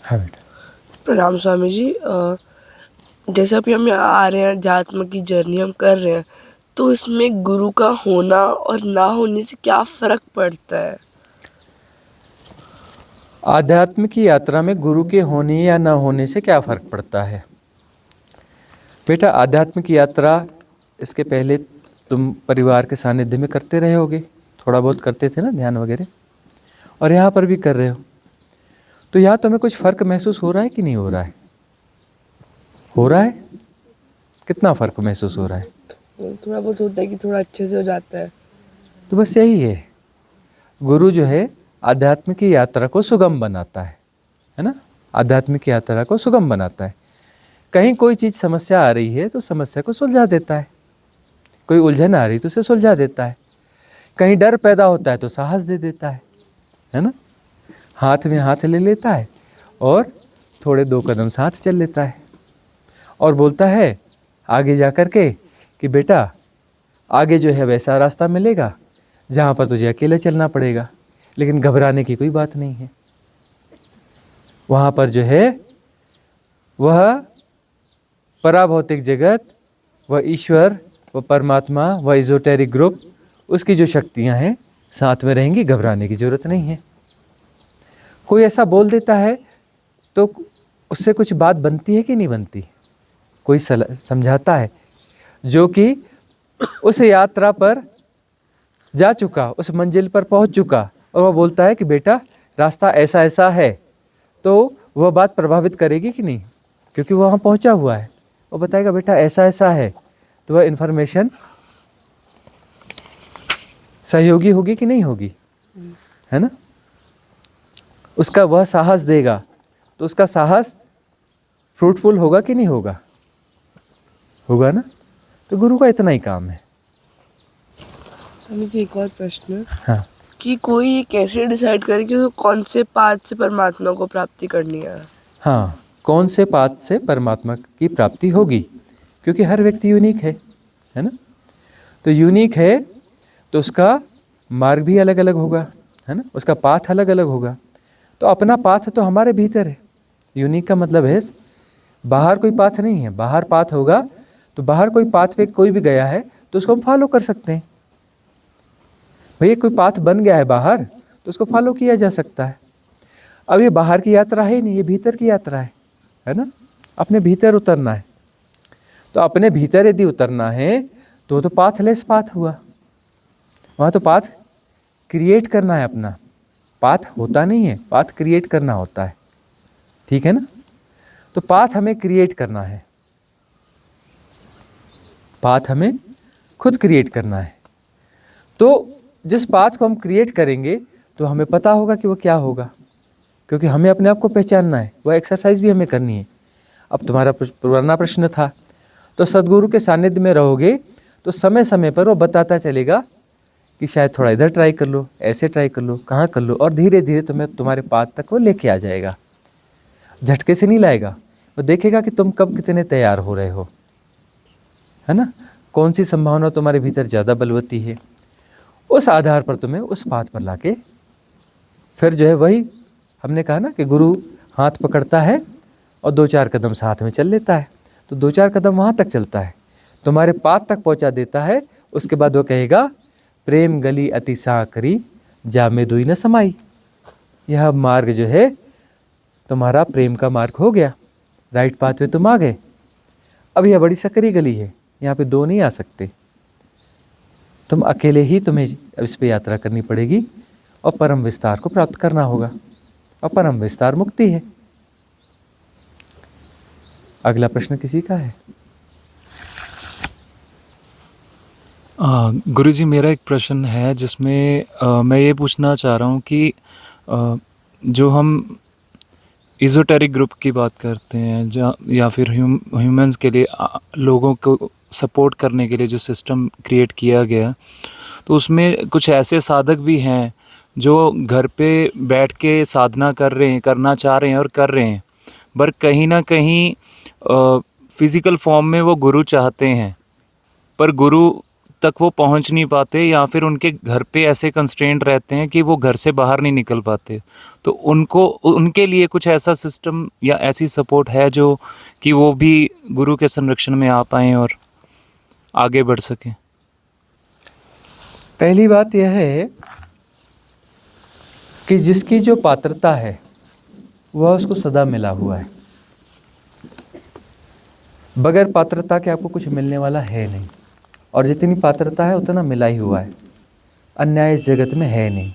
हाँ बेटा। प्रणाम स्वामी जी। जैसे अभी हम यहाँ आ रहे हैं, अध्यात्म की जर्नी हम कर रहे हैं, तो इसमें गुरु का होना और ना होने से क्या फ़र्क पड़ता है? आध्यात्म की यात्रा में गुरु के होने या न होने से क्या फ़र्क पड़ता है? बेटा, आध्यात्म की यात्रा इसके पहले तुम परिवार के सानिध्य में करते रहे होगे, थोड़ा बहुत करते थे ना ध्यान वगैरह, और यहाँ पर भी कर रहे हो। तो यहाँ तुम्हें कुछ फ़र्क महसूस हो रहा है कि नहीं हो रहा है? हो रहा है? कितना फ़र्क महसूस हो रहा है? थोड़ा बहुत होता है कि थोड़ा अच्छे से हो जाता है। तो बस यही है, गुरु जो है आध्यात्म की यात्रा को सुगम बनाता है ना? आध्यात्म की यात्रा को सुगम बनाता है। कहीं कोई चीज़ समस्या आ रही है तो समस्या को सुलझा देता है, कोई उलझन आ रही तो उसे सुलझा देता है, कहीं डर पैदा होता है तो साहस दे देता है ना? हाथ में हाथ ले लेता है और थोड़े 2 कदम साथ चल लेता है और बोलता है आगे जा कर के कि बेटा, आगे जो है वैसा रास्ता मिलेगा जहाँ पर तुझे अकेले चलना पड़ेगा, लेकिन घबराने की कोई बात नहीं है। वहाँ पर जो है वह पराभौतिक जगत, वह ईश्वर, वह परमात्मा, वह इजोटेरिक ग्रुप, उसकी जो शक्तियाँ हैं साथ में रहेंगी, घबराने की ज़रूरत नहीं है। कोई ऐसा बोल देता है तो उससे कुछ बात बनती है कि नहीं बनती? कोई समझाता है जो कि उस यात्रा पर जा चुका, उस मंजिल पर पहुंच चुका, और वह बोलता है कि बेटा रास्ता ऐसा ऐसा है, तो वह बात प्रभावित करेगी कि नहीं? क्योंकि वह वहाँ पहुंचा हुआ है, वो बताएगा बेटा ऐसा ऐसा है, तो वह इन्फॉर्मेशन सहयोगी होगी कि नहीं होगी? है ना? उसका वह साहस देगा, तो उसका साहस फ्रूटफुल होगा कि नहीं होगा? होगा ना? तो गुरु का इतना ही काम है। स्वामी जी, एक और प्रश्न हाँ। कि कोई ये कैसे डिसाइड करे कि उसको कौन से पाथ से परमात्मा को प्राप्ति करनी है? हाँ, कौन से पाथ से परमात्मा की प्राप्ति होगी? क्योंकि हर व्यक्ति यूनिक है ना? तो यूनिक है तो उसका मार्ग भी अलग अलग होगा, है ना? उसका पाथ अलग अलग होगा। तो अपना पाथ तो हमारे भीतर है। यूनिक का मतलब है बाहर कोई पाथ नहीं है। बाहर पाथ होगा तो बाहर कोई पाथ पे कोई भी गया है तो उसको हम फॉलो कर सकते हैं। भैया कोई पाथ बन गया है बाहर तो उसको फॉलो किया जा सकता है। अब ये बाहर की यात्रा है नहीं, ये भीतर की यात्रा है ना? अपने भीतर उतरना है। तो अपने भीतर यदि उतरना है तो पाथलेस पाथ हुआ। वहाँ तो पाथ क्रिएट करना है अपना। पाथ होता नहीं है, पाथ क्रिएट करना होता है। ठीक है ना? तो पाथ हमें क्रिएट करना है, पाथ हमें खुद क्रिएट करना है। तो जिस पाथ को हम क्रिएट करेंगे तो हमें पता होगा कि वो क्या होगा, क्योंकि हमें अपने आप को पहचानना है। वह एक्सरसाइज भी हमें करनी है। अब तुम्हारा पुराना प्रश्न था, तो सद्गुरु के सानिध्य में रहोगे तो समय समय पर वो बताता चलेगा कि शायद थोड़ा इधर ट्राई कर लो, ऐसे ट्राई कर लो, कहाँ कर लो, और धीरे धीरे तुम्हारे पाथ तक वो लेके आ जाएगा। झटके से नहीं लाएगा। वो देखेगा कि तुम कब कितने तैयार हो रहे हो, है ना? कौन सी संभावना तुम्हारे भीतर ज़्यादा बलवती है, उस आधार पर तुम्हें उस पाथ पर लाके फिर जो है वही हमने कहा ना कि गुरु हाथ पकड़ता है और 2-4 कदम साथ में चल लेता है। तो 2-4 कदम वहाँ तक चलता है, तुम्हारे पाथ तक पहुँचा देता है। उसके बाद वो कहेगा प्रेम गली अति साकरी जामे दुई न समाई। यह मार्ग जो है तुम्हारा प्रेम का मार्ग हो गया, राइट पाथ पे तुम आ गए। अब यह बड़ी सकरी गली है, यहाँ पे 2 नहीं आ सकते। तुम अकेले ही तुम्हें इस पे यात्रा करनी पड़ेगी और परम विस्तार को प्राप्त करना होगा, और परम विस्तार मुक्ति है। अगला प्रश्न किसी का है? गुरुजी, मेरा एक प्रश्न है जिसमें मैं ये पूछना चाह रहा हूँ कि जो हम इज़ोटेरिक ग्रुप की बात करते हैं या फिर ह्यूमंस के लिए लोगों को सपोर्ट करने के लिए जो सिस्टम क्रिएट किया गया, तो उसमें कुछ ऐसे साधक भी हैं जो घर पे बैठ के साधना कर रहे हैं, करना चाह रहे हैं और कर रहे हैं, पर कहीं ना कहीं फिज़िकल फॉर्म में वो गुरु चाहते हैं, पर गुरु तक वो पहुंच नहीं पाते, या फिर उनके घर पे ऐसे कंस्ट्रेंट रहते हैं कि वो घर से बाहर नहीं निकल पाते, तो उनको उनके लिए कुछ ऐसा सिस्टम या ऐसी सपोर्ट है जो कि वो भी गुरु के संरक्षण में आ पाएँ और आगे बढ़ सकें? पहली बात यह है कि जिसकी जो पात्रता है वह उसको सदा मिला हुआ है। बगैर पात्रता के आपको कुछ मिलने वाला है नहीं, और जितनी पात्रता है उतना मिला ही हुआ है। अन्याय इस जगत में है नहीं।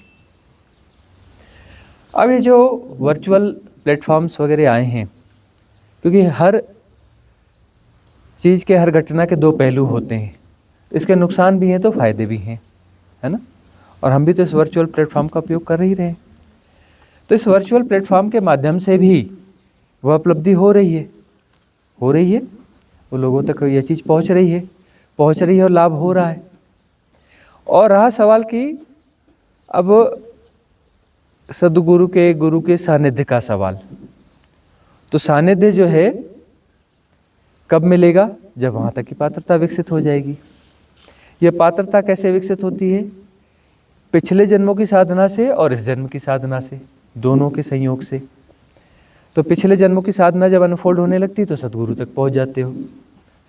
अब ये जो वर्चुअल प्लेटफॉर्म्स वगैरह आए हैं, क्योंकि हर चीज़ के, हर घटना के दो पहलू होते हैं, इसके नुकसान भी हैं तो फायदे भी हैं, है ना। और हम भी तो इस वर्चुअल प्लेटफॉर्म का उपयोग कर ही रहे हैं। तो इस वर्चुअल प्लेटफॉर्म के माध्यम से भी वह उपलब्धि हो रही है, वो लोगों तक ये चीज़ पहुंच रही है और लाभ हो रहा है। और रहा सवाल कि अब सद्गुरु के, गुरु के सानिध्य का सवाल, तो सानिध्य जो है कब मिलेगा? जब वहाँ तक की पात्रता विकसित हो जाएगी। ये पात्रता कैसे विकसित होती है? पिछले जन्मों की साधना से और इस जन्म की साधना से, दोनों के संयोग से। तो पिछले जन्मों की साधना जब अनफोल्ड होने लगती तो सद्गुरु तक पहुंच जाते हो।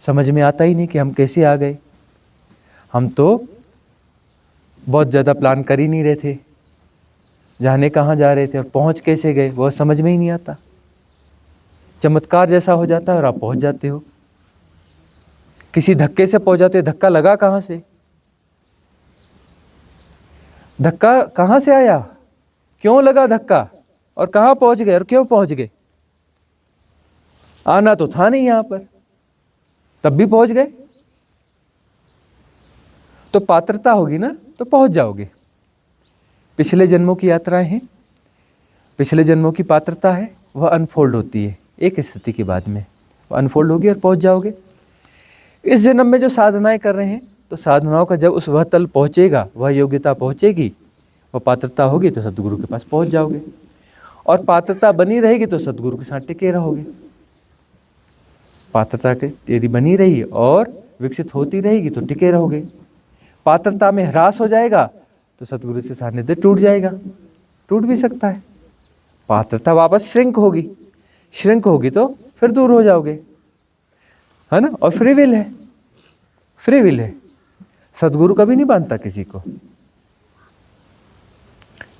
समझ में आता ही नहीं कि हम कैसे आ गए। हम तो बहुत ज़्यादा प्लान कर ही नहीं रहे थे, जाने कहाँ जा रहे थे और पहुंच कैसे गए वह समझ में ही नहीं आता। चमत्कार जैसा हो जाता है और आप पहुंच जाते हो। किसी धक्के से पहुंच जाते हो। धक्का लगा कहाँ से? धक्का कहाँ से आया? क्यों लगा धक्का? और कहाँ पहुंच गए और क्यों पहुंच गए? आना तो था नहीं यहाँ पर, तब भी पहुंच गए। तो पात्रता होगी ना तो पहुंच जाओगे। पिछले जन्मों की यात्राएं हैं, पिछले जन्मों की पात्रता है, वह अनफोल्ड होती है एक स्थिति के बाद में, वह अनफोल्ड होगी और पहुंच जाओगे। इस जन्म में जो साधनाएं कर रहे हैं, तो साधनाओं का जब उस वह तल पहुंचेगा, वह योग्यता पहुंचेगी, वह पात्रता होगी तो सद्गुरु के पास पहुंच जाओगे। और पात्रता बनी रहेगी तो सद्गुरु के साथ टिके रहोगे। पात्रता के यदि बनी रही और विकसित होती रहेगी तो टिके रहोगे। पात्रता में ह्रास हो जाएगा तो सद्गुरु से सानिध्य टूट जाएगा, टूट भी सकता है। पात्रता वापस श्रिंक होगी तो फिर दूर हो जाओगे, है ना। और फ्री विल है। सद्गुरु कभी नहीं बांधता किसी को,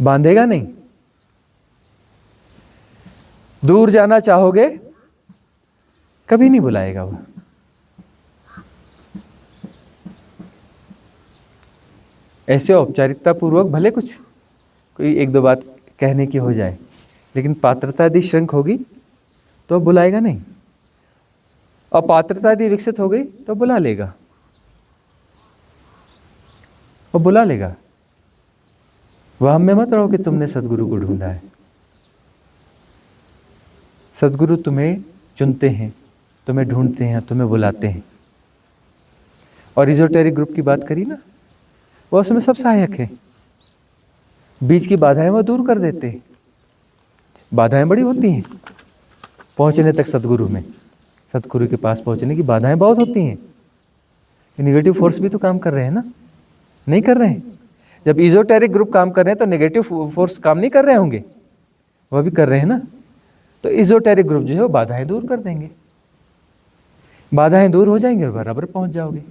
बांधेगा नहीं। दूर जाना चाहोगे कभी नहीं बुलाएगा वो। ऐसे औपचारिकता पूर्वक भले कुछ कोई एक दो बात कहने की हो जाए, लेकिन पात्रता यदि श्रृंक होगी तो बुलाएगा नहीं। और पात्रता यदि विकसित हो गई तो बुला लेगा, वो बुला लेगा। वहम में मत रहो कि तुमने सद्गुरु को ढूंढा है। सद्गुरु तुम्हें चुनते हैं, तुम्हें ढूंढते हैं, तुम्हें बुलाते हैं। और इजोटेरिक ग्रुप की बात करी ना, वो उसमें सब सहायक है। बीच की बाधाएं वो दूर कर देते हैं। बाधाएं बड़ी होती हैं पहुंचने तक सद्गुरु में, सद्गुरु के पास पहुंचने की बाधाएं बहुत होती हैं। नेगेटिव फोर्स भी तो काम कर रहे हैं ना, नहीं कर रहे हैं? जब इजोटेरिक ग्रुप काम कर रहे हैं तो नेगेटिव फोर्स काम नहीं कर रहे होंगे, वह भी कर रहे हैं ना। तो इजोटेरिक ग्रुप जो है वो बाधाएं दूर कर देंगे, बाधाएं दूर हो जाएंगे और बराबर पहुंच जाओगे।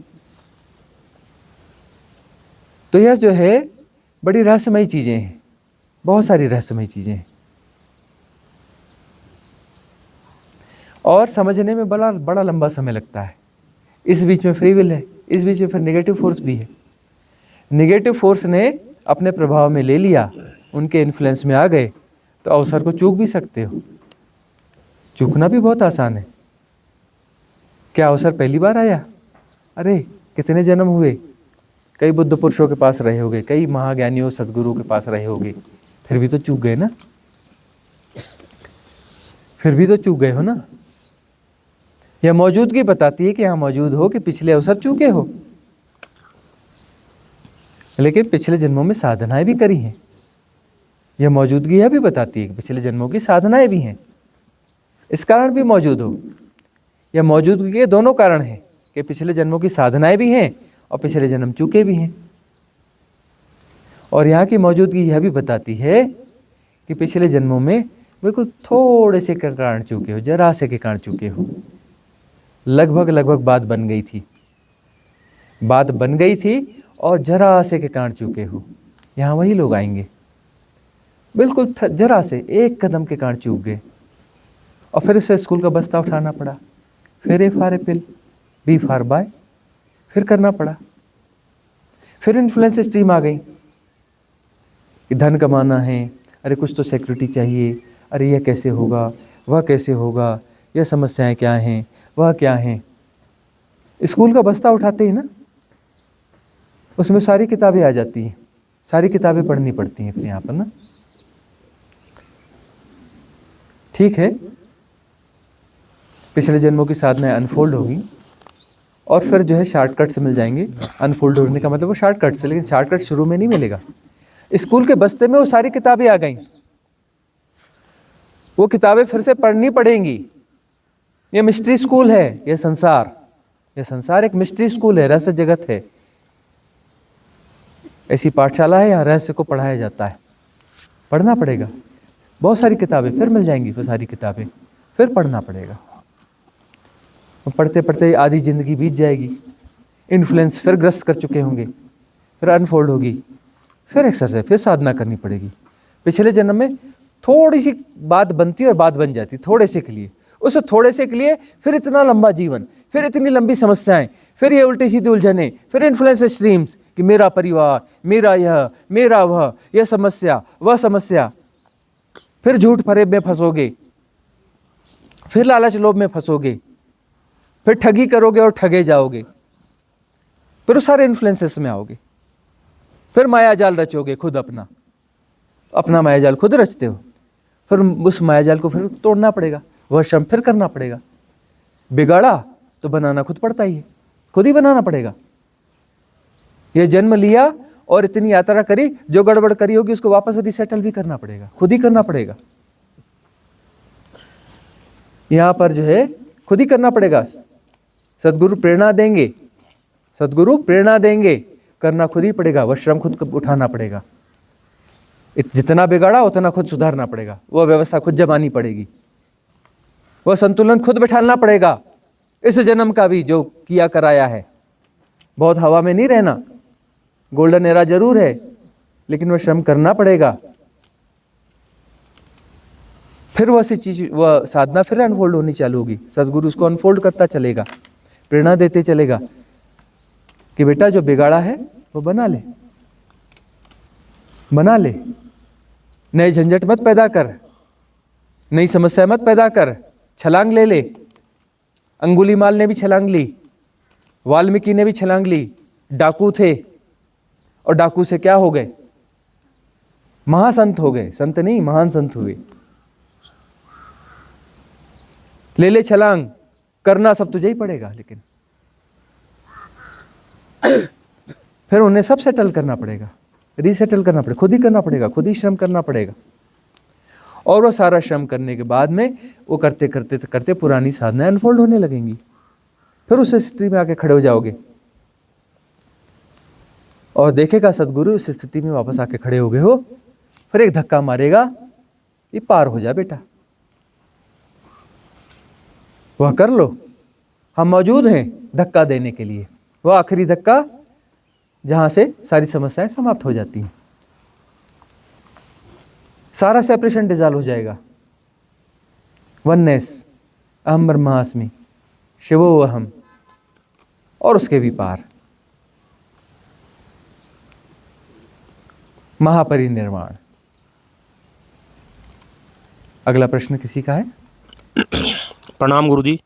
तो यह जो है बड़ी रहस्यमयी चीजें हैं, बहुत सारी रहस्यमयी चीजें हैं। और समझने में बड़ा लंबा समय लगता है। इस बीच में फ्री विल है, इस बीच में फिर नेगेटिव फोर्स भी है। नेगेटिव फोर्स ने अपने प्रभाव में ले लिया, उनके इन्फ्लुएंस में आ गए तो अवसर को चूक भी सकते हो। चूकना भी बहुत आसान है। क्या अवसर पहली बार आया? अरे कितने जन्म हुए, कई बुद्ध पुरुषों के पास रहे होगे, कई महाज्ञानियों सद्गुरु के पास रहे होगे, फिर भी तो चूक गए ना, फिर भी तो चूक गए हो ना। यह मौजूदगी बताती है कि यहाँ मौजूद हो, कि पिछले अवसर चूके हो, लेकिन पिछले जन्मों में साधनाएं भी करी हैं। यह मौजूदगी यह भी बताती है कि पिछले जन्मों की साधनाएं भी हैं, इस कारण भी मौजूद हो। यह मौजूदगी के दोनों कारण हैं कि पिछले जन्मों की साधनाएं भी हैं और पिछले जन्म चूके भी हैं। और यहाँ की मौजूदगी यह भी बताती है कि पिछले जन्मों में बिल्कुल थोड़े से के कारण चूके हो, जरा से के कारण चूके हो। लगभग बात बन गई थी, बात बन गई थी और जरा से के कारण चूके हो। यहाँ वही लोग आएंगे, बिल्कुल जरा से एक कदम के कारण चूक गए और फिर से स्कूल का बस्ता उठाना पड़ा, फिर A for apple, B for bye, फिर करना पड़ा। फिर इन्फ्लुएंस स्ट्रीम आ गई कि धन कमाना है, अरे कुछ तो सिक्योरिटी चाहिए, अरे यह कैसे होगा, वह कैसे होगा, यह समस्याएं क्या हैं, वह क्या हैं। स्कूल का बस्ता उठाते ही ना उसमें सारी किताबें आ जाती हैं, सारी किताबें पढ़नी पड़ती हैं फिर यहाँ पर ना। ठीक है, पिछले जन्मों की साधनाएं अनफोल्ड होगी और फिर जो है शॉर्टकट से मिल जाएंगे। अनफोल्ड होने का मतलब वो शॉर्टकट से, लेकिन शॉर्टकट शुरू में नहीं मिलेगा। स्कूल के बस्ते में वो सारी किताबें आ गई, वो किताबें फिर से पढ़नी पड़ेंगी। ये मिस्ट्री स्कूल है, ये संसार एक मिस्ट्री स्कूल है, रहस्य जगत है। ऐसी पाठशाला है, यहाँ रहस्य को पढ़ाया जाता है। पढ़ना पड़ेगा, बहुत सारी किताबें फिर मिल जाएंगी, फिर सारी किताबें फिर पढ़ना पड़ेगा। पढ़ते पढ़ते आधी जिंदगी बीत जाएगी, इन्फ्लुएंस फिर ग्रस्त कर चुके होंगे, फिर अनफोल्ड होगी, फिर एक्सरसाइज, फिर साधना करनी पड़ेगी। पिछले जन्म में थोड़ी सी बात बनती और बात बन जाती, थोड़े से के लिए, उस थोड़े से के लिए फिर इतना लंबा जीवन, फिर इतनी लंबी समस्याएं, फिर ये उल्टी सीधी उलझने, फिर इन्फ्लुएंस स्ट्रीम्स कि मेरा परिवार, मेरा यह, मेरा वह, यह समस्या, वह समस्या, फिर झूठ फरेब में फंसोगे, फिर लालच लोभ में फंसोगे, फिर ठगी करोगे और ठगे जाओगे, फिर उस सारे इन्फ्लुएंसेस में आओगे, फिर माया जाल रचोगे, खुद अपना माया जाल खुद रचते हो, फिर उस माया जाल को फिर तोड़ना पड़ेगा, वह श्रम फिर करना पड़ेगा। बिगाड़ा तो बनाना खुद पड़ता ही है, खुद ही बनाना पड़ेगा। यह जन्म लिया और इतनी यात्रा करी, जो गड़बड़ करी होगी उसको वापस रिसेटल भी करना पड़ेगा, खुद ही करना पड़ेगा। यहां पर जो है खुद ही करना पड़ेगा। सदगुरु प्रेरणा देंगे, सदगुरु प्रेरणा देंगे, करना खुद ही पड़ेगा, वह श्रम खुद उठाना पड़ेगा। जितना बिगाड़ा उतना खुद सुधारना पड़ेगा, वह व्यवस्था खुद जमानी पड़ेगी, वह संतुलन खुद बैठाना पड़ेगा। इस जन्म का भी जो किया कराया है, बहुत हवा में नहीं रहना, गोल्डन एरा जरूर है, लेकिन वह श्रम करना पड़ेगा। फिर वह सी चीज, वह साधना फिर अनफोल्ड होनी चालू होगी। सदगुरु उसको अनफोल्ड करता चलेगा, प्रेरणा देते चलेगा कि बेटा जो बिगाड़ा है वो बना ले, बना ले, नए झंझट मत पैदा कर, नई समस्या मत पैदा कर, छलांग ले ले। अंगुलीमाल ने भी छलांग ली, वाल्मीकि ने भी छलांग ली, डाकू थे और डाकू से क्या हो गए, महासंत हो गए, संत नहीं महान संत हुए। ले छलांग, करना सब तुझे ही पड़ेगा, लेकिन फिर उन्हें सब सेटल करना पड़ेगा, रीसेटल करना पड़ेगा, खुद ही करना पड़ेगा, खुद ही श्रम करना पड़ेगा। और वो सारा श्रम करने के बाद में वो करते करते करते पुरानी साधनाएं अनफोल्ड होने लगेंगी। फिर उस स्थिति में आके खड़े हो जाओगे और देखेगा सदगुरु उस स्थिति में वापस आके खड़े हो गए हो, फिर एक धक्का मारेगा, ये पार हो जा बेटा, वह कर लो, हम मौजूद हैं धक्का देने के लिए। वह आखिरी धक्का जहां से सारी समस्याएं समाप्त हो जाती हैं, सारा सेपरेशन डिसॉल्व हो जाएगा। वननेस, अहम ब्रह्मास्मि, शिवो अहम, और उसके भी पार महापरिनिर्वाण। अगला प्रश्न किसी का है? प्रणाम गुरुजी।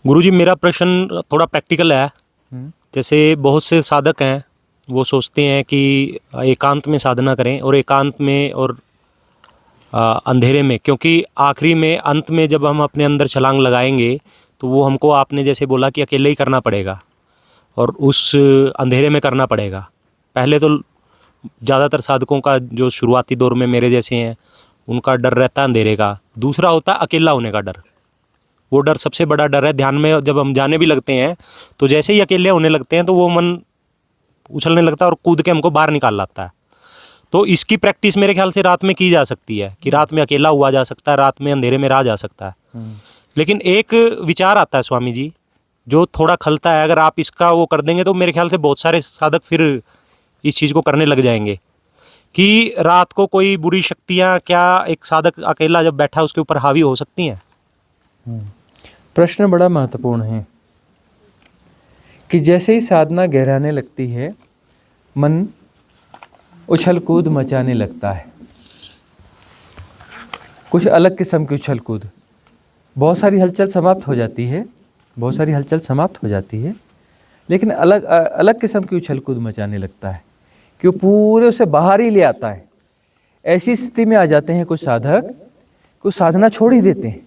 गुरुजी मेरा प्रश्न थोड़ा प्रैक्टिकल है। जैसे बहुत से साधक हैं, वो सोचते हैं कि एकांत में साधना करें, और एकांत में और अंधेरे में, क्योंकि आखिरी में अंत में जब हम अपने अंदर छलांग लगाएंगे तो वो हमको, आपने जैसे बोला कि अकेले ही करना पड़ेगा और उस अंधेरे में करना पड़ेगा। पहले तो ज़्यादातर साधकों का जो शुरुआती दौर में मेरे जैसे हैं, उनका डर रहता है अंधेरे का। दूसरा होता है अकेला होने का डर, वो डर सबसे बड़ा डर है। ध्यान में जब हम जाने भी लगते हैं तो जैसे ही अकेले होने लगते हैं तो वो मन उछलने लगता है और कूद के हमको बाहर निकाल लाता है। तो इसकी प्रैक्टिस मेरे ख्याल से रात में की जा सकती है कि रात में अकेला हुआ जा सकता है, रात में अंधेरे में रहा जा सकता है। लेकिन एक विचार आता है स्वामी जी जो थोड़ा खलता है, अगर आप इसका वो कर देंगे तो मेरे ख्याल से बहुत सारे साधक फिर इस चीज़ को करने लग जाएंगे कि रात को कोई बुरी शक्तियाँ क्या एक साधक अकेला जब बैठा है उसके ऊपर हावी हो सकती हैं। प्रश्न बड़ा महत्वपूर्ण है कि जैसे ही साधना गहराने लगती है मन उछल कूद मचाने लगता है, कुछ अलग किस्म की उछल कूद, बहुत सारी हलचल समाप्त हो जाती है, बहुत सारी हलचल समाप्त हो जाती है, लेकिन अलग अलग किस्म की उछल कूद मचाने लगता है कि वो पूरे उसे बाहर ही ले आता है। ऐसी स्थिति में आ जाते हैं कुछ साधक, कुछ साधना छोड़ ही देते हैं,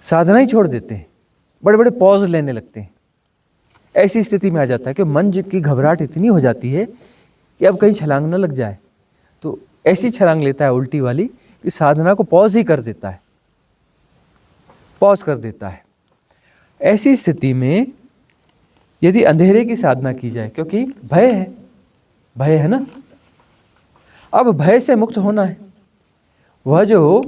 साधना ही छोड़ देते हैं, बड़े बड़े पॉज लेने लगते हैं। ऐसी स्थिति में आ जाता है कि मन की घबराहट इतनी हो जाती है कि अब कहीं छलांग न लग जाए, तो ऐसी छलांग लेता है उल्टी वाली कि साधना को पॉज ही कर देता है, पॉज कर देता है। ऐसी स्थिति में यदि अंधेरे की साधना की जाए, क्योंकि भय है ना, अब भय से मुक्त होना है। वह जो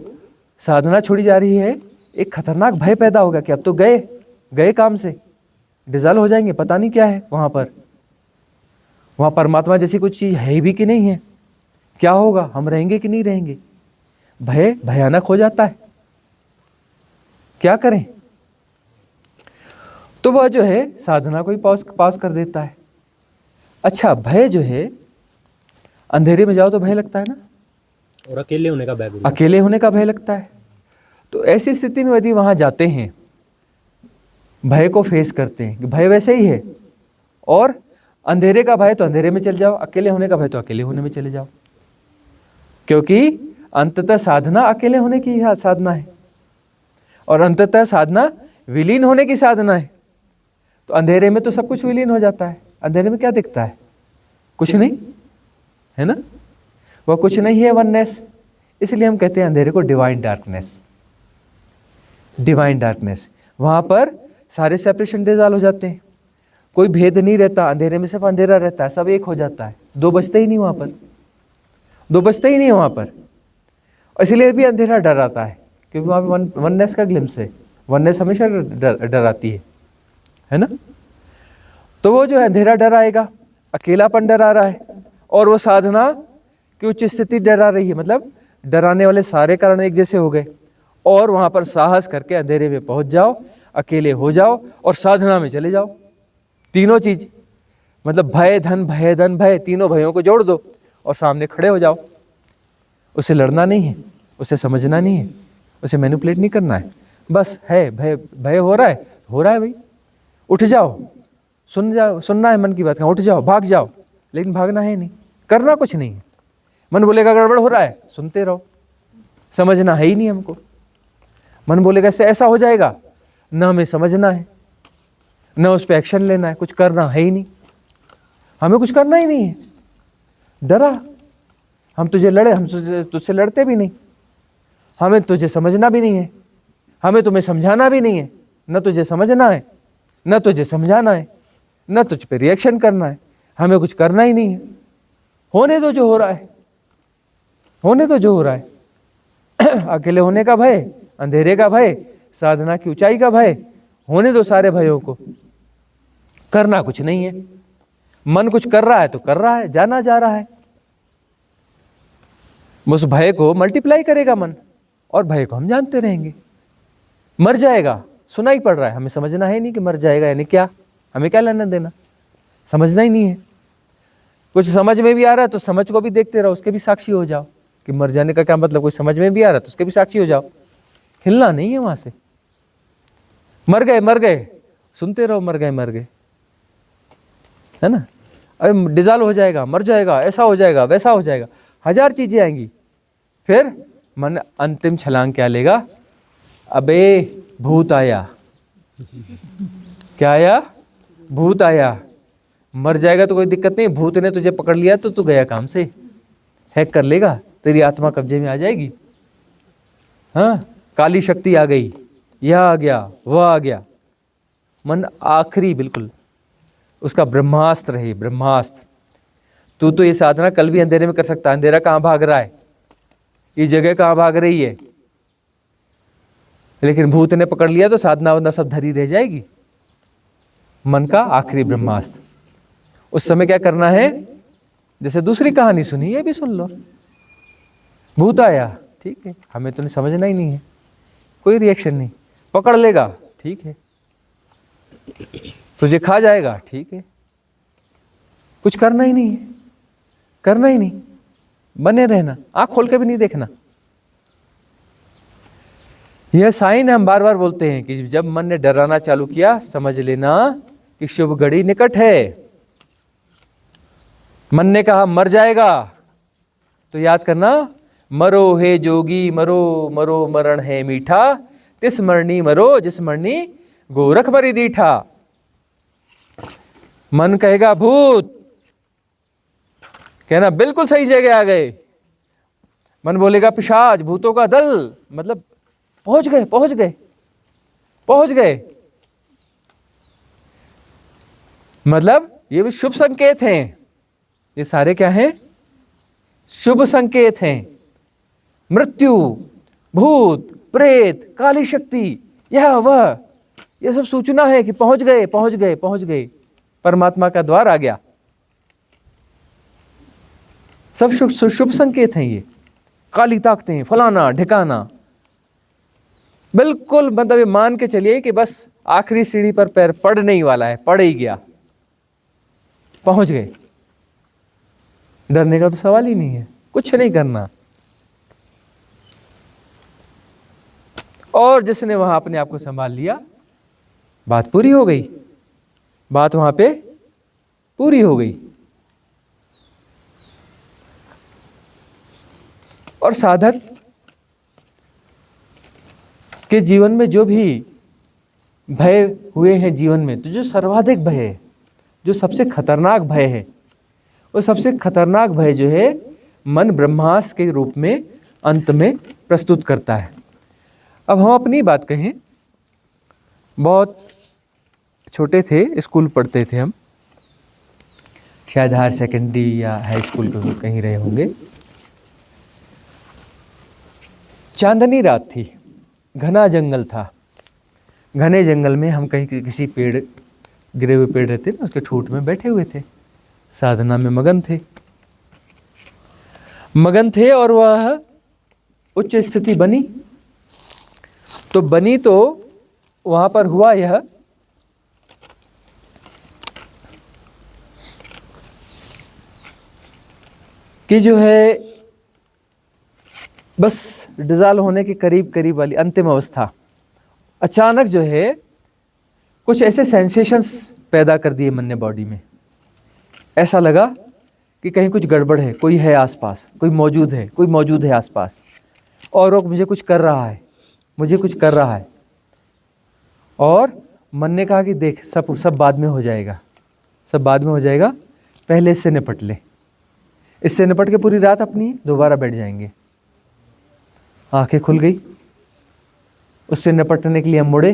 साधना छोड़ी जा रही है एक खतरनाक भय पैदा होगा कि अब तो गए काम से, डिजॉल्व हो जाएंगे, पता नहीं क्या है वहाँ परमात्मा जैसी कुछ चीज़ है भी कि नहीं है, क्या होगा, हम रहेंगे कि नहीं रहेंगे। भय भयानक हो जाता है, क्या करें। तो वह जो है साधना को ही पास कर देता है। अच्छा, भय जो है, अंधेरे में जाओ तो भय लगता है ना, और अकेले होने का भय, अकेले होने का भय लगता है। तो ऐसी स्थिति में यदि वहाँ जाते हैं, भय को फेस करते हैं कि भय वैसे ही है, और अंधेरे का भय तो अंधेरे में चले जाओ, अकेले होने का भय तो अकेले होने में चले जाओ, क्योंकि अंततः साधना अकेले होने की साधना है और अंततः साधना विलीन होने की साधना है। तो अंधेरे में तो सब कुछ विलीन हो जाता है, अंधेरे में क्या दिखता है, कुछ नहीं है ना, वह कुछ नहीं है, वननेस। इसलिए हम कहते हैं अंधेरे को डिवाइन डार्कनेस, डिवाइन डार्कनेस। वहाँ पर सारे सेपरेशन डिसॉल्व हो जाते हैं, कोई भेद नहीं रहता, अंधेरे में सिर्फ अंधेरा रहता है, सब एक हो जाता है, दो बचते ही नहीं वहाँ पर, दो बचते ही नहीं वहाँ पर। इसलिए भी अंधेरा डराता है क्योंकि वहाँ पर वननेस का ग्लिम्स है, वननेस हमेशा डराती है ना। तो वो जो है अंधेरा डराएगा, अकेलापन डरा रहा है, और वो साधना की उच्च स्थिति डरा रही है, मतलब डराने वाले सारे कारण एक जैसे हो गए। और वहाँ पर साहस करके अंधेरे में पहुँच जाओ, अकेले हो जाओ और साधना में चले जाओ। तीनों चीज, मतलब भय धन भय, तीनों भयों को जोड़ दो और सामने खड़े हो जाओ। उसे लड़ना नहीं है, उसे समझना नहीं है, उसे मैनिपुलेट नहीं करना है, बस है भय हो रहा है भाई, उठ जाओ, सुनना है मन की बात, उठ जाओ, भाग जाओ, लेकिन भागना है नहीं, करना कुछ नहीं है। मन बोलेगा गड़बड़ हो रहा है, सुनते रहो, समझना है ही नहीं हमको। मन बोलेगा इससे ऐसा हो जाएगा, न हमें समझना है, न उस पर एक्शन लेना है, कुछ करना है ही नहीं, हमें कुछ करना ही नहीं है। डरा, हम तुझे लड़े, हम तुझसे लड़ते भी नहीं, हमें तुझे समझना भी नहीं है, हमें तुम्हें समझाना भी नहीं है, न तुझे समझना है, न तुझे समझाना है, न तुझ पे रिएक्शन करना है, हमें कुछ करना ही नहीं है। होने दो जो हो रहा है, होने दो जो हो रहा है। अकेले होने का भय, अंधेरे का भय, साधना की ऊंचाई का भय, होने दो सारे भयों को, करना कुछ नहीं है। मन कुछ कर रहा है तो कर रहा है, जाना जा रहा है, उस भय को मल्टीप्लाई करेगा मन, और भय को हम जानते रहेंगे। मर जाएगा सुनाई पड़ रहा है, हमें समझना है नहीं कि मर जाएगा यानी क्या, हमें क्या लेना देना, समझना ही नहीं है। कुछ समझ में भी आ रहा है तो समझ को भी देखते रहो, उसके भी साक्षी हो जाओ कि मर जाने का क्या मतलब, कुछ समझ में भी आ रहा है तो उसके भी साक्षी हो जाओ, हिलना नहीं है वहां से। मर गए सुनते रहो, मर गए, है ना। अरे डिजॉल्व हो जाएगा, मर जाएगा, ऐसा हो जाएगा, वैसा हो जाएगा, हजार चीजें आएंगी, फिर मन अंतिम छलांग क्या लेगा, अबे भूत आया, क्या आया, भूत आया। मर जाएगा तो कोई दिक्कत नहीं, भूत ने तुझे पकड़ लिया तो तू गया काम से, हैक कर लेगा, तेरी आत्मा कब्जे में आ जाएगी। हाँ, काली शक्ति आ गई, यह आ गया, वह आ गया। मन आखिरी बिल्कुल उसका ब्रह्मास्त्र है, ब्रह्मास्त्र। तू तो ये साधना कल भी अंधेरे में कर सकता है, अंधेरा कहाँ भाग रहा है, ये जगह कहाँ भाग रही है। लेकिन भूत ने पकड़ लिया तो साधना वधना सब धरी रह जाएगी। मन का आखिरी ब्रह्मास्त्र। उस समय क्या करना है, जैसे दूसरी कहानी सुनी, ये भी सुन लो। भूत आया, ठीक है, हमें तो नहीं समझना ही नहीं है, कोई रिएक्शन नहीं, पकड़ लेगा, ठीक है, तुझे खा जाएगा, ठीक है, कुछ करना ही नहीं है, करना ही नहीं, बने रहना, आंख खोल के भी नहीं देखना। यह साइन हम बार बार बोलते हैं कि जब मन ने डराना चालू किया, समझ लेना कि शुभ घड़ी निकट है। मन ने कहा मर जाएगा, तो याद करना, मरो हे जोगी मरो, मरो मरण है मीठा, तिस मरनी मरो जिस मरनी गोरख मरी दीठा। मन कहेगा भूत, कहना बिल्कुल सही जगह आ गए। मन बोलेगा पिशाच, भूतों का दल, मतलब पहुंच गए, पहुंच गए, पहुंच गए। मतलब ये भी शुभ संकेत हैं। ये सारे क्या हैं, शुभ संकेत हैं। मृत्यु, भूत, प्रेत, काली शक्ति, यह वह, ये सब सूचना है कि पहुंच गए, पहुंच गए, पहुंच गए, परमात्मा का द्वार आ गया। सब शुभ संकेत हैं ये। काली ताकतें, फलाना ढिकाना, बिल्कुल मतलब ये मान के चलिए कि बस आखिरी सीढ़ी पर पैर पड़ने ही वाला है, पड़ ही गया, पहुंच गए। डरने का तो सवाल ही नहीं है, कुछ नहीं करना। और जिसने वहां अपने आप को संभाल लिया, बात पूरी हो गई, बात वहां पे पूरी हो गई। और साधक के जीवन में जो भी भय हुए हैं जीवन में, तो जो सर्वाधिक भय है, जो सबसे खतरनाक भय है, वो सबसे खतरनाक भय जो है मन ब्रह्मास्त्र के रूप में अंत में प्रस्तुत करता है। अब हम अपनी बात कहें, बहुत छोटे थे, स्कूल पढ़ते थे हम, शायद हायर सेकेंडरी या हाई स्कूल के कहीं रहे होंगे। चांदनी रात थी, घना जंगल था। घने जंगल में हम कहीं किसी पेड़, गिरे हुए पेड़ रहते ना, उसके ठूंठ में बैठे हुए थे, साधना में मगन थे। और वह उच्च स्थिति बनी तो वहां पर हुआ यह कि जो है बस डिज़ॉल्व होने के करीब वाली अंतिम अवस्था, अचानक जो है कुछ ऐसे सेंसेशंस पैदा कर दिए मन ने बॉडी में। ऐसा लगा कि कहीं कुछ गड़बड़ है, कोई है आसपास, कोई मौजूद है आसपास, और वो मुझे कुछ कर रहा है। और मन ने कहा कि देख, सब बाद में हो जाएगा, पहले इससे निपट ले, इससे निपट के पूरी रात अपनी दोबारा बैठ जाएंगे। आंखें खुल गई, उससे निपटने के लिए हम मुड़े,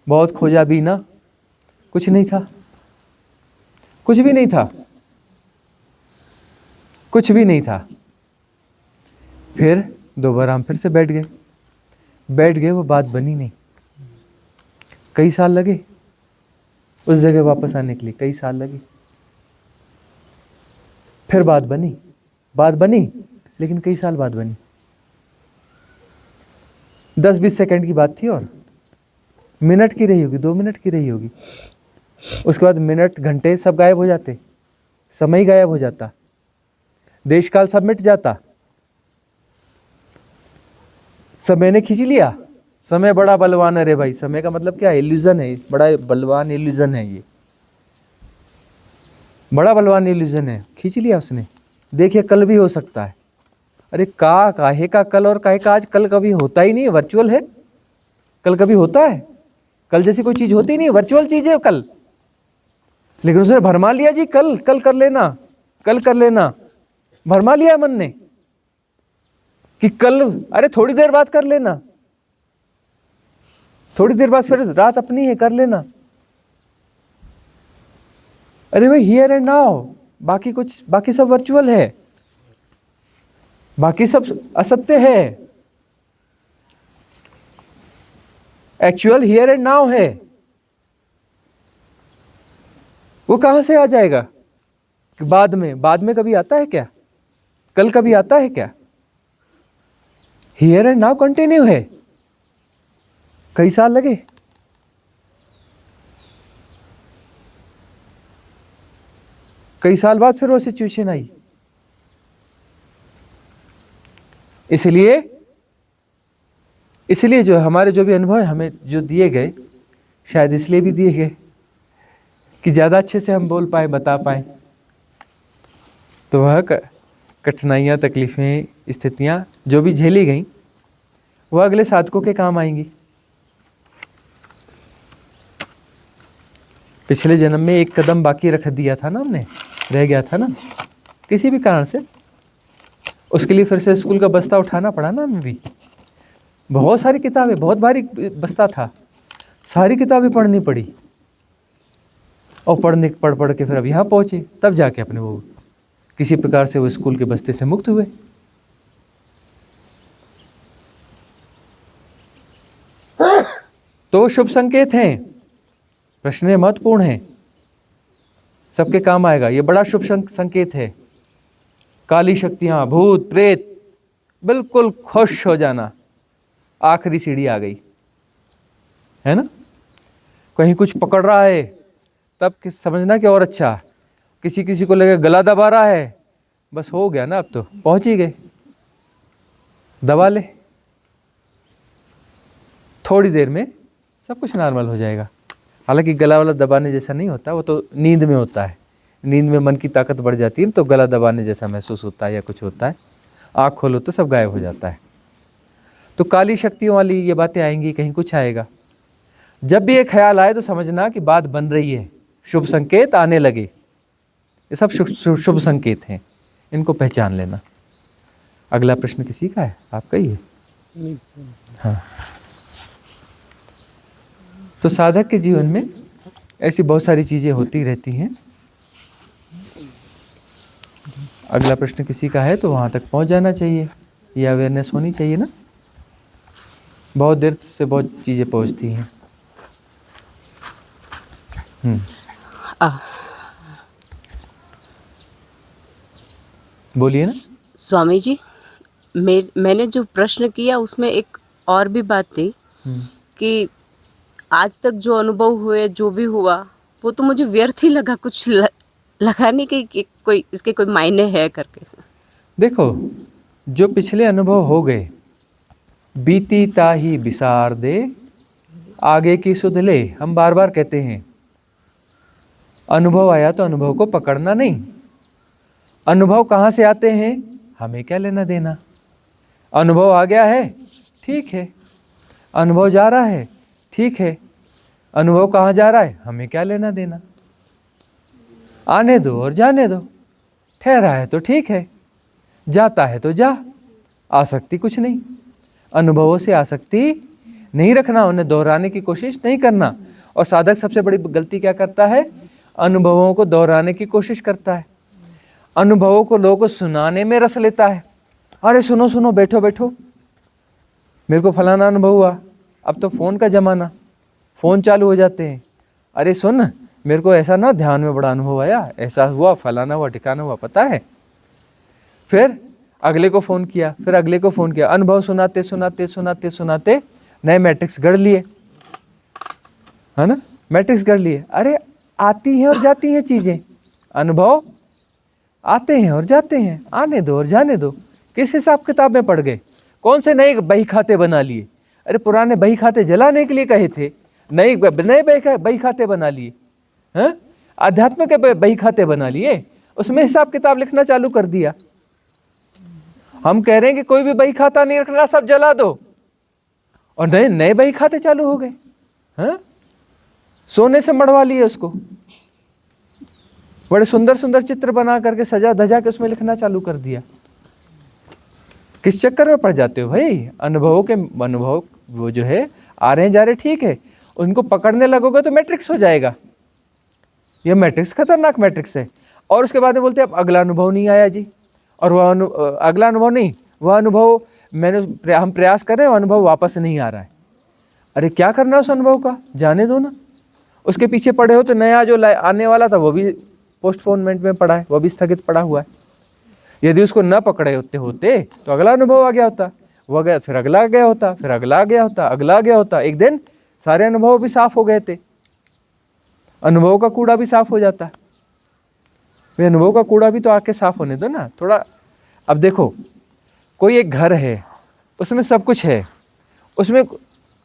बहुत खोजा भी ना, कुछ नहीं था, कुछ भी नहीं था। फिर दोबारा हम फिर से बैठ गए, वो बात बनी नहीं। कई साल लगे उस जगह वापस आने के लिए, कई साल लगे। फिर बात बनी, लेकिन कई साल बाद बनी। 10-20 सेकंड की बात थी, और मिनट की रही होगी, 2 मिनट की रही होगी। उसके बाद मिनट, घंटे सब गायब हो जाते, समय गायब हो जाता, देश काल सब मिट जाता। समय ने खींच लिया। समय बड़ा बलवान है रे भाई। समय का मतलब क्या है? इल्यूजन है, बड़ा बलवान इल्यूजन है ये, बड़ा बलवान इल्यूजन है। खींच लिया उसने। देखिए कल भी हो सकता है। अरे काहे का कल और काहे का आज? कल कभी होता ही नहीं है, वर्चुअल है। कल कभी होता है? कल जैसी कोई चीज़ होती नहीं, वर्चुअल चीज़ है कल। लेकिन उसने भरमा लिया जी, कल कर लेना, भरमा लिया मन ने कि कल, अरे थोड़ी देर बाद कर लेना, थोड़ी देर बाद फिर रात अपनी है, कर लेना। अरे भाई हियर एंड नाउ, बाकी सब वर्चुअल है, बाकी सब असत्य है। एक्चुअल हियर एंड नाउ है, वो कहां से आ जाएगा? बाद में कभी आता है क्या? कल कभी आता है क्या? हियर एंड नाउ कंटिन्यू है। कई साल लगे, कई साल बाद फिर वो सिचुएशन आई। इसलिए जो हमारे जो भी अनुभव है हमें जो दिए गए, शायद इसलिए भी दिए गए कि ज़्यादा अच्छे से हम बोल पाए, बता पाए। तो वह कठिनाइयाँ, तकलीफ़ें, स्थितियाँ जो भी झेली गई वह अगले साधकों के काम आएंगी। पिछले जन्म में एक कदम बाकी रख दिया था ना हमने, रह गया था ना किसी भी कारण से, उसके लिए फिर से स्कूल का बस्ता उठाना पड़ा ना हमें भी। बहुत सारी किताबें, बहुत भारी बस्ता था, सारी किताबें पढ़नी पड़ी, और पढ़ के फिर अब यहाँ पहुँचे, तब जाके अपने वो किसी प्रकार से वो स्कूल के बस्ते से मुक्त हुए। तो शुभ संकेत हैं, प्रश्न महत्वपूर्ण है, सबके काम आएगा। ये बड़ा शुभ संकेत है। काली शक्तियां, भूत प्रेत, बिल्कुल खुश हो जाना, आखिरी सीढ़ी आ गई है ना। कहीं कुछ पकड़ रहा है तब समझना कि और अच्छा, किसी को लगे गला दबा रहा है, बस हो गया ना, अब तो पहुंच ही गए, दबा ले, थोड़ी देर में सब कुछ नॉर्मल हो जाएगा। हालांकि गला वाला दबाने जैसा नहीं होता, वो तो नींद में होता है। नींद में मन की ताकत बढ़ जाती है तो गला दबाने जैसा महसूस होता है या कुछ होता है। आँख खोलो तो सब गायब हो जाता है। तो काली शक्तियों वाली ये बातें आएंगी, कहीं कुछ आएगा। जब भी ये ख्याल आए तो समझना कि बात बन रही है, शुभ संकेत आने लगे। ये सब शुभ संकेत हैं, इनको पहचान लेना। अगला प्रश्न किसी का है? आपका ही है? हाँ। तो साधक के जीवन में ऐसी बहुत सारी चीज़ें होती रहती हैं। अगला प्रश्न किसी का है तो वहाँ तक पहुँच जाना चाहिए, ये अवेयरनेस होनी चाहिए ना। बहुत देर से बहुत चीज़ें पहुँचती हैं। बोलिए ना। स्वामी जी, मैंने जो प्रश्न किया उसमें एक और भी बात थी कि आज तक जो अनुभव हुए, जो भी हुआ, वो तो मुझे व्यर्थ ही लगा, कुछ लगा नहीं कि कोई इसके कोई मायने है करके। देखो, जो पिछले अनुभव हो गए, बीती ताही बिसार दे, आगे की सुध ले। हम बार बार कहते हैं, अनुभव आया तो अनुभव को पकड़ना नहीं। अनुभव कहाँ से आते हैं, हमें क्या लेना देना। अनुभव आ गया है, ठीक है। अनुभव जा रहा है, ठीक है। अनुभव कहाँ जा रहा है, हमें क्या लेना देना। आने दो और जाने दो। ठहरा है तो ठीक है, जाता है तो जा। आसक्ति कुछ नहीं, अनुभवों से आसक्ति नहीं रखना, उन्हें दोहराने की कोशिश नहीं करना। और साधक सबसे बड़ी गलती क्या करता है, अनुभवों को दोहराने की कोशिश करता है। अनुभवों को लोगों को सुनाने में रस लेता है। अरे सुनो सुनो, बैठो बैठो, मेरे को फलाना अनुभव हुआ। अब तो फ़ोन का ज़माना, फ़ोन चालू हो जाते हैं। अरे सुन, मेरे को ऐसा ना ध्यान में बड़ा अनुभव आया, ऐसा हुआ, फलाना हुआ, ठिकाना हुआ, पता है। फिर अगले को फ़ोन किया, फिर अगले को फ़ोन किया। अनुभव सुनाते सुनाते सुनाते सुनाते नए मैट्रिक्स गढ़ लिए, है ना, मैट्रिक्स गढ़ लिए। अरे आती हैं और जाती हैं चीज़ें, अनुभव आते हैं और जाते हैं, आने दो और जाने दो। किस हिसाब किताब में पढ़ गए, कौन से नए बही खाते बना लिए। अरे पुराने बही खाते जलाने के लिए कहे थे, नए बही खाते बना लिए हैं, आध्यात्म के बही खाते बना लिए, उसमें हिसाब किताब लिखना चालू कर दिया। हम कह रहे हैं कि कोई भी बही खाता नहीं रखना, सब जला दो, और नए नए बही खाते चालू हो गए हैं। सोने से मढ़वा लिए उसको, बड़े सुंदर सुंदर चित्र बना करके सजा धजा के उसमें लिखना चालू कर दिया। किस चक्कर में पड़ जाते हो भाई, अनुभव वो जो है आ रहे हैं जा रहे ठीक है, उनको पकड़ने लगोगे तो मैट्रिक्स हो जाएगा। ये मैट्रिक्स खतरनाक मैट्रिक्स है। और उसके बाद में बोलते हैं अब अगला अनुभव नहीं आया जी, और वह अगला अनुभव नहीं, वह अनुभव हम प्रयास कर रहे हैं, वह अनुभव वापस नहीं आ रहा है। अरे क्या करना है उस अनुभव का, जाने दो ना। उसके पीछे पड़े हो तो नया जो आने वाला था वो भी पोस्टपोनमेंट में पड़ा है, वो भी स्थगित पड़ा हुआ है। यदि उसको न पकड़े होते तो अगला अनुभव आ गया होता, वो गया, फिर अगला आ गया होता, फिर अगला आ गया होता, अगला आ गया होता, एक दिन सारे अनुभव भी साफ हो गए थे, अनुभव का कूड़ा भी साफ हो जाता। वे अनुभव का कूड़ा भी तो आके साफ होने दो ना थोड़ा। अब देखो कोई एक घर है, उसमें सब कुछ है, उसमें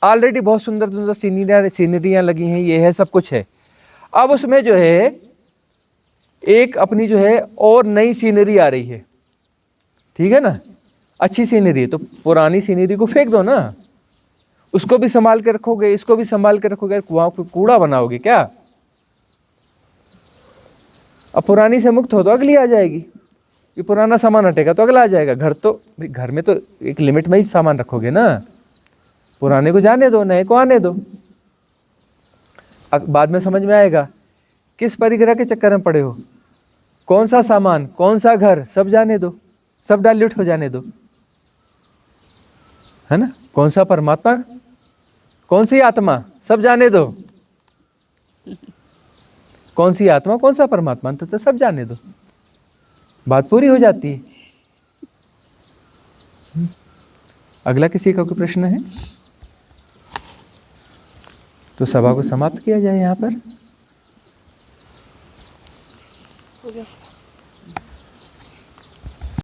ऑलरेडी बहुत सुंदर सुंदर सीनरियाँ लगी हैं, ये है सब कुछ है। अब उसमें जो है एक अपनी जो है और नई सीनरी आ रही है, ठीक है ना, अच्छी सीनरी है, तो पुरानी सीनरी को फेंक दो ना, उसको भी संभाल के रखोगे, इसको भी संभाल के रखोगे, वहाँ कूड़ा बनाओगे क्या? अब पुरानी से मुक्त हो तो अगली आ जाएगी, ये पुराना सामान हटेगा तो अगला आ जाएगा। घर में तो एक लिमिट में ही सामान रखोगे ना, पुराने को जाने दो, नए को आने दो। बाद में समझ में आएगा किस परिग्रह के चक्कर में पड़े हो, कौन सा सामान, कौन सा घर, सब जाने दो, सब डाइल्यूट हो जाने दो, है ना। कौन सा परमात्मा, कौन सी आत्मा, सब जाने दो, कौन सी आत्मा कौन सा परमात्मा, तो सब जाने दो, बात पूरी हो जाती है। अगला किसी का कोई प्रश्न है तो सभा को समाप्त किया जाए यहाँ पर। हो गया।